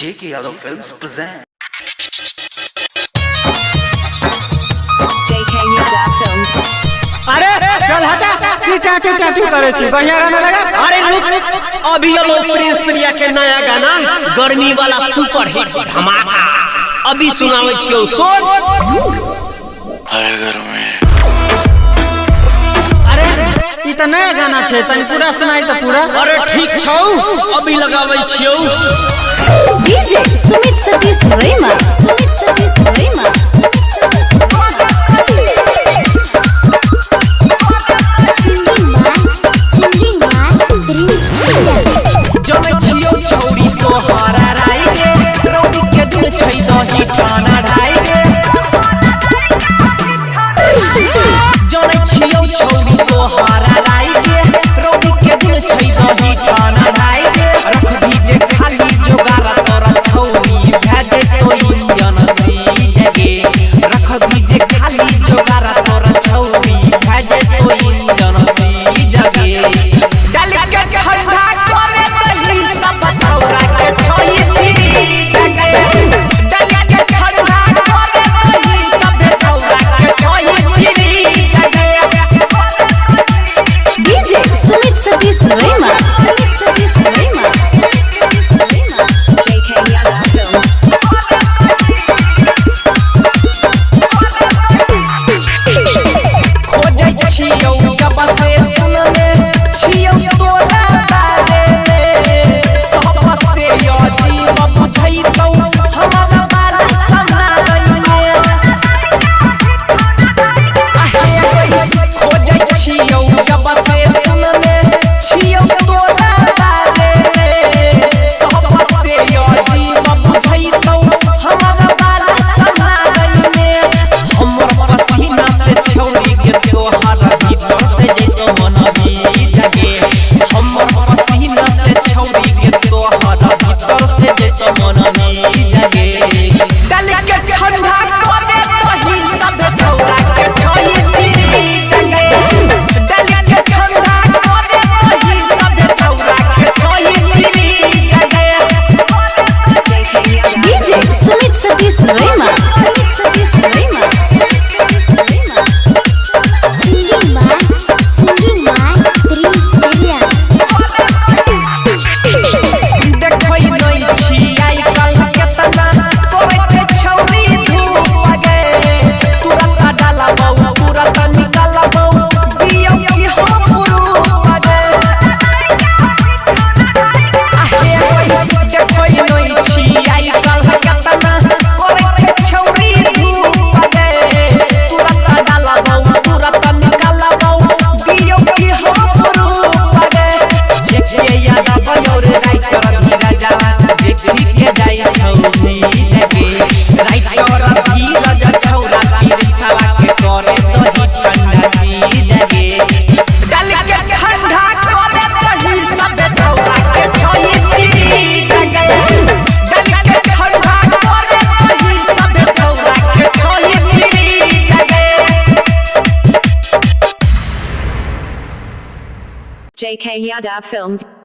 J.K. Yadav Films present. J.K. Yadav Films. अरे चल हटा टू करे छी बढ़िया गाना लगा। अरे रुक अभी लो प्रिंस प्रिया के नया गाना गर्मी वाला सुपर हिट धमाका अभी सुनावे छियो सुन। हर घर में अरे ई त नया गाना छै तनी पूरा सुनाई त पूरा। अरे ठीक छौ अभी लगावे छियो। DJ Sumit Satish Rema. जमे छियो छौरी तो हरा राई के रोटी के दिन छै दही खाना ढाई के जमे छियो छौरी तो हरा राई के रोटी के दिन छै दही खाना ढाई के रख दीजे खाली जोगार तोरा छौरी भेजे तो इंजन सी जगे रख दीजे खाली जोगार तोरा छौरी भेजे तो इंजन सी जगे डाल के ठंडा करे दही सब छौरा के छोई पीरी जगे डाल के ठंडा करे दही सब छौरा के छोई पीरी जगे। DJ Sumit Satish Rema. J.K. Yadav Films. खोजै छियौ जब से सुनले छियौ तोरा बारे सब से यो जीव बुझै तौ हमर बाल संभालै खोजै छियौ जब से सुनले छियौ तोरा बारे सब से यो जीव बुझै तौ हमर बाल संभालै हमर पसीना से छौरी के तोहर भीतर से जइतो मन भी जगे हमर पसीना से छौरी के तोहर भीतर से जइतो मन भी जगे डाल के ठंडा करे दही सब छौरा के छोई पीरी जगे डाल के ठंडा करे दही सब छौरा के छोई पीरी जगे। DJ Sumit Satish Rema. Singing by Prince Priya. देखै नै छी आई कल केतना करे छै छौरी धूप गे तुरंत डालबौ तुरंत निकालबौ दियौ कि हम पुरूप गे देखै नै छी आई कल केतना करे छै छौरी धूप गे तुरंत डालबौ तुरंत निकालबौ दियौ कि हम पुरूप गे जे यादव और राइटर धीरज देखी के जाय छौरी जगे राइटर धीरज छौरा तीरछवा के करे दही ठंडा जी जगे डाल के ठंडा करे दही सब छौरा के छोई पीरी जगे डाल के ठंडा करे दही सब छौरा के छोई पीरी जगे। J.K. Yadav Films.